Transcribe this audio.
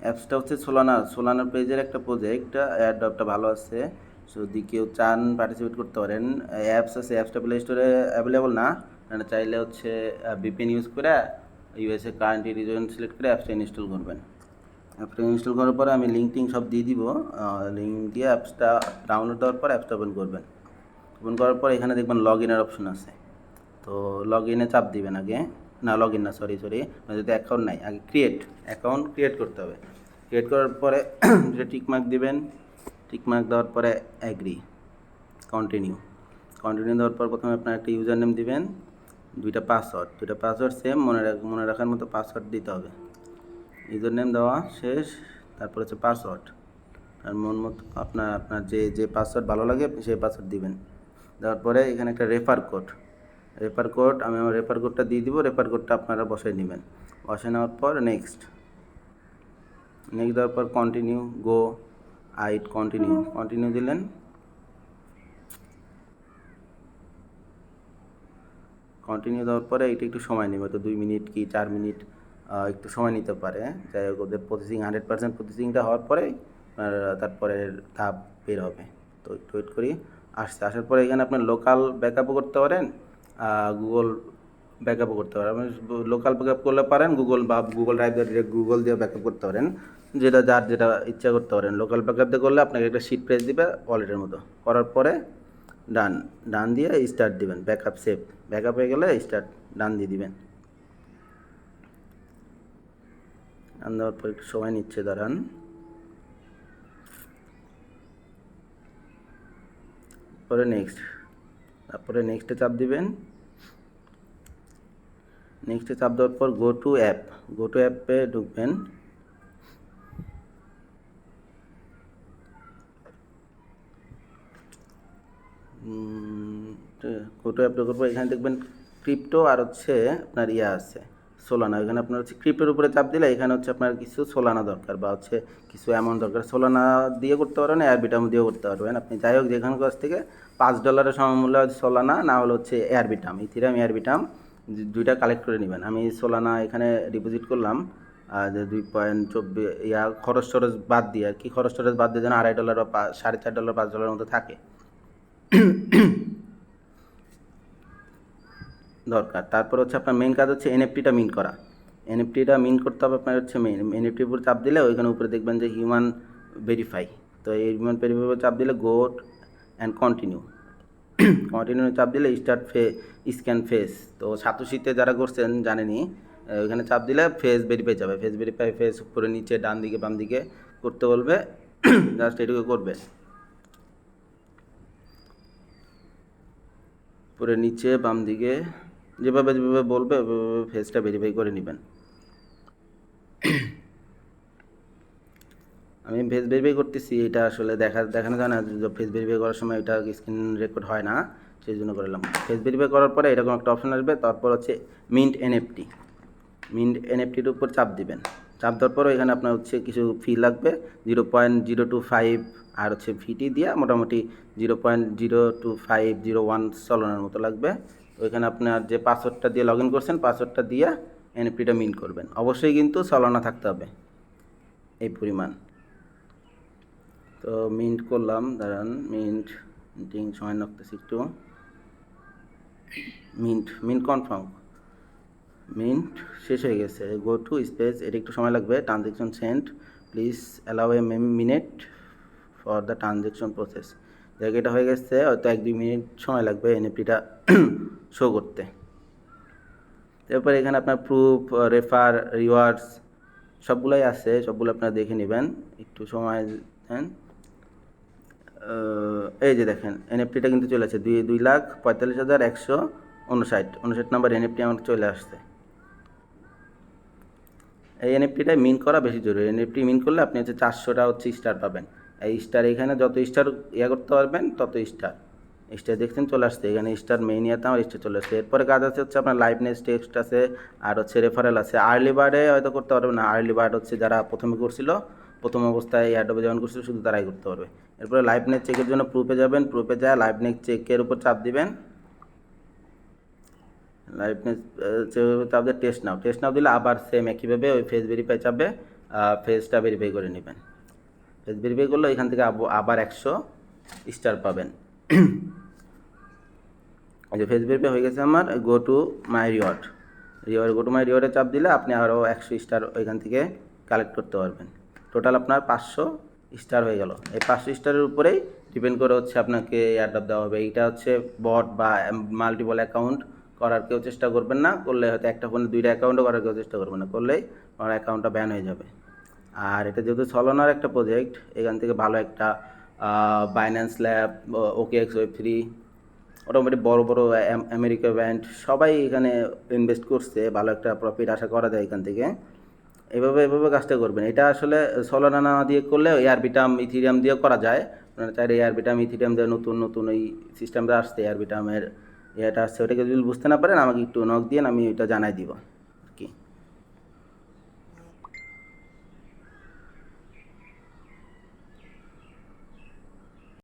অ্যাপসটা হচ্ছে সোলানার পেজের একটা প্রজেক্ট, অ্যাডটা ভালো আছে। যদি কেউ চান পার্টিসিপেট করতে পারেন। অ্যাপস আছে, অ্যাপসটা প্লে স্টোরে অ্যাভেলেবল না, মানে চাইলে হচ্ছে ভিপিএন ইউজ করে ইউএসএ কান্ট্রি রিজন সিলেক্ট করে অ্যাপসটা ইনস্টল করবেন। অ্যাপসটা ইনস্টল করার পরে আমি লিঙ্ক সব দিয়ে দিব। লিঙ্ক দিয়ে অ্যাপসটা ডাউনলোড দেওয়ার পর অ্যাপসটা ওপেন করবেন। ওপেন করার পর এখানে দেখবেন লগ ইনের অপশন আছে। তো লগ ইনে চাপ দিবেন আগে, না লগ ইন না, সরি যদি অ্যাকাউন্ট নাই, আগে অ্যাকাউন্ট ক্রিয়েট করতে হবে। ক্রিয়েট করার পরে যে টিকমার্ক দিবেন, টিকমার্ক দেওয়ার পরে অ্যাগ্রি, কন্টিনিউ দেওয়ার পর প্রথমে আপনার একটা ইউজার নেম দিবেন, দুইটা পাসওয়ার্ড সেম মনে রাখার মতো পাসওয়ার্ড দিতে হবে। ইউজার নেম দেওয়া শেষ, তারপর হচ্ছে পাসওয়ার্ড, আর মন মতো আপনার যে পাসওয়ার্ড ভালো লাগে আপনি সেই পাসওয়ার্ড দিবেন। দেওয়ার পরে এখানে একটা রেফার কোড আমি আমার রেফার কোডটা দিয়ে দিব। রেফার কোডটা আপনারা বসাই নেবেন। বসায় নেওয়ার পর নেক্সট দেওয়ার পর কন্টিনিউ কন্টিনিউ দিলেন। কন্টিনিউ দেওয়ার পরে এটা একটু সময় নেবে, তো 2 মিনিট কি 4 মিনিট একটু সময় নিতে পারে। যাই হোক, ওদের প্রসেসিং 100% প্রসেসিংটা হওয়ার পরে তারপরে ধাপ বের হবে। তো একটু ওয়েট করি। আসার পরে এখানে আপনার লোকাল ব্যাকআপও করতে পারেন, গুগল ব্যাকআপও করতে পারেন। আপনি লোকাল ব্যাকআপ করলে পারেন, গুগল ড্রাইভ দিয়ে ডিরেক্ট গুগল দিয়ে ব্যাকআপ করতে পারেন, যেটা ইচ্ছা করতে পারেন। লোকাল ব্যাকআপ দিয়ে করলে আপনাকে একটা শিট প্রেস দিবে ওয়ালেটের মতো, করার পরে ডান দিয়ে স্টার্ট দিবেন। ব্যাকআপ হয়ে গেলে ডান দিয়ে দিবেন। ডান দেওয়ার পর একটু সময় নিচ্ছে, দাঁড়ান। তারপরে নেক্সটে চাপ দিবেন। নেক্সটে চাপ দেওয়ার পর গো টু অ্যাপে ঢুকবেন। গো টু অ্যাপ ঢোকার পর এখানে দেখবেন ক্রিপ্টো আর হচ্ছে আপনার আছে সোলানা। এখানে আপনার হচ্ছে ক্রিপ্টোর উপরে চাপ দিলে এখানে হচ্ছে আপনার কিছু সোলানা দরকার বা হচ্ছে কিছু অ্যামাউন্ট দরকার। সোলানা দিয়ে করতে পারবেন, এয়ারবিটাম দিয়েও করতে পারবেন। আপনি যাই হোক যেখানে কাছ থেকে $5 সমমূল্য সোলানা, না হলে হচ্ছে ইথিরিয়াম এয়ারবিটাম দুইটা কালেক্ট করে নেবেন। আমি সোলানা এখানে ডিপোজিট করলাম, যে 2.24 খরচ বাদ দিয়ে আর কি, খরচ বাদ দিয়ে যেন $2.5 বা $4.5 $5 মতো থাকে দরকার। তারপর হচ্ছে আপনার মেন কাজ হচ্ছে এনএফটিটা মিন্ট করা। এনএফটিটা মিন্ট করতে হবে আপনার হচ্ছে এনএফটির উপর চাপ দিলে ওইখানে উপরে দেখবেন যে হিউম্যান ভেরিফাই। তো এই হিউম্যান ভেরিফাই উপর চাপ দিলে গো অ্যান্ড কন্টিনিউ চাপ দিলে স্ক্যান ফেস। তো সাতোশিতে যারা করছেন জানেনি, ওইখানে চাপ দিলে ফেস ভেরিফাই যাবে। ফেস উপরে নিচে ডান দিকে বাম দিকে করতে বলবে, জাস্ট এটুকু করবে। উপরে নিচে বাম দিকে যেভাবে বলবে ওইভাবে ফেসটা ভেরিফাই করে নেবেন। আমি ফেস ভেরিফাই করতেছি, এটা আসলে দেখানো যায় না। ফেস ভেরিফাই করার সময় এটা স্ক্রিন রেকর্ড হয় না, সেই জন্য করলাম। ফেস ভেরিফাই করার পরে এরকম একটা অপশন আসবে। তারপর হচ্ছে মিন্ট এনএফটির উপর চাপ দিবেন। চাপ দেওয়ার পর এখানে আপনার হচ্ছে কিছু ফি লাগবে, 0.025, আর হচ্ছে ফিটি দিয়ে মোটামুটি 0.02501 চলনের মতো লাগবে। তো এখানে আপনার যে পাসওয়ার্ডটা দিয়ে লগ ইন করছেন, পাসওয়ার্ডটা দিয়ে এনএফটিটা মিন্ট করবেন। অবশ্যই কিন্তু চলনা থাকতে হবে এই পরিমাণ। তো মিন্ট করলাম, দাঁড়ান, মিন্টিং সময় লাগতেছে একটু। মিন্ট কনফার্ম, মিন্ট শেষ হয়ে গেছে। গো টু স্পেস, এটা একটু সময় লাগবে। Transaction sent, please allow a minute for the transaction process. দেখ এটা হয়ে গেছে, হয়তো 1-2 মিনিট সময় লাগবে এনএফটিটা শো করতে। তারপরে এখানে আপনার প্রুফ, রেফার, রিওয়ার্ডস সবগুলোই আছে, সবগুলো আপনারা দেখে নেবেন, একটু সময় দেন। এই যে দেখেন এনএফটিটা কিন্তু চলে আসছে, 2,45,159 নাম্বার এনএফটি আমার চলে আসছে। এই এনএফটিটা মিন করা বেশি জরুরি। এনএফটি মিন করলে আপনি হচ্ছে 400টা হচ্ছে স্টার পাবেন। এই স্টার এখানে যত স্টার করতে পারবেন তত স্টার দেখছেন চলে আসছে। এখানে স্টার মেইন ইয়াতে আমার স্টার চলে আসছে। এরপরে কাজ আছে হচ্ছে আপনার লাইভনেস টেক্সট আছে, আর হচ্ছে রেফারেল আছে। আর্লি বার্ডে হয়তো করতে পারবে না, আর্লি বার্ড হচ্ছে যারা প্রথমে করছিল, প্রথম অবস্থায় এয়ারড্রপে জয়েন করছিল, শুধু তারাই করতে পারবে। এরপরে লাইভনেস চেকের জন্য প্রুফে যাবেন, প্রুফে যায় লাইভনেস চেকের উপর চাপ দিবেন। লাইভনেস চাপ দিয়ে টেস্ট নাও দিলে আবার সেম একইভাবে ওই ফেস ভেরিফাই চাপবে, ফেজটা ভেরিফাই করে নেবেন। ফেজ ভেরিফাই করলে এখান থেকে আবার 100 স্টার পাবেন। এই যে ফেজ ভেরিফাই হয়ে গেছে আমার, go to my reward, go to my রিওয়ার্ডে চাপ দিলে আপনি আরও 100 স্টার ওইখান থেকে কালেক্ট করতে পারবেন। টোটাল আপনার 500 স্টার হয়ে গেল। এই 500 স্টারের উপরেই ডিপেন্ড করে হচ্ছে আপনাকে এয়ারড্রপ দেওয়া হবে। এইটা হচ্ছে বট বা মাল্টিপল অ্যাকাউন্ট করার কেউ চেষ্টা করবেন না, করলে হয়তো একটা ফোনে 2টা অ্যাকাউন্টও করার কেউ চেষ্টা করবেন না, করলেই আমার অ্যাকাউন্টটা ব্যান হয়ে যাবে। আর এটা যেহেতু সলোনার একটা প্রজেক্ট, এখান থেকে ভালো একটা বাইন্যান্স ল্যাব, OKX Web3, মোটামুটি বড় বড় আমেরিকা ব্যান্ড সবাই এখানে ইনভেস্ট করছে, ভালো একটা প্রফিট আশা করা যায় এখান থেকে। এভাবে কাজটা করবেন। এটা আসলে সলোনা না দিয়ে করলে এয়ারবিটাম ইথিরিয়াম দিয়ে করা যায়। আপনারা চাইলে এয়ারবিটাম ইথিরিয়াম দিয়ে নতুন ওই সিস্টেমটা আসছে, এয়ারবিটামের এটা আসছে, ওটাকে যদি বুঝতে না পারেন আমাকে একটু নক দিয়ে আমি ওইটা জানাই দিব।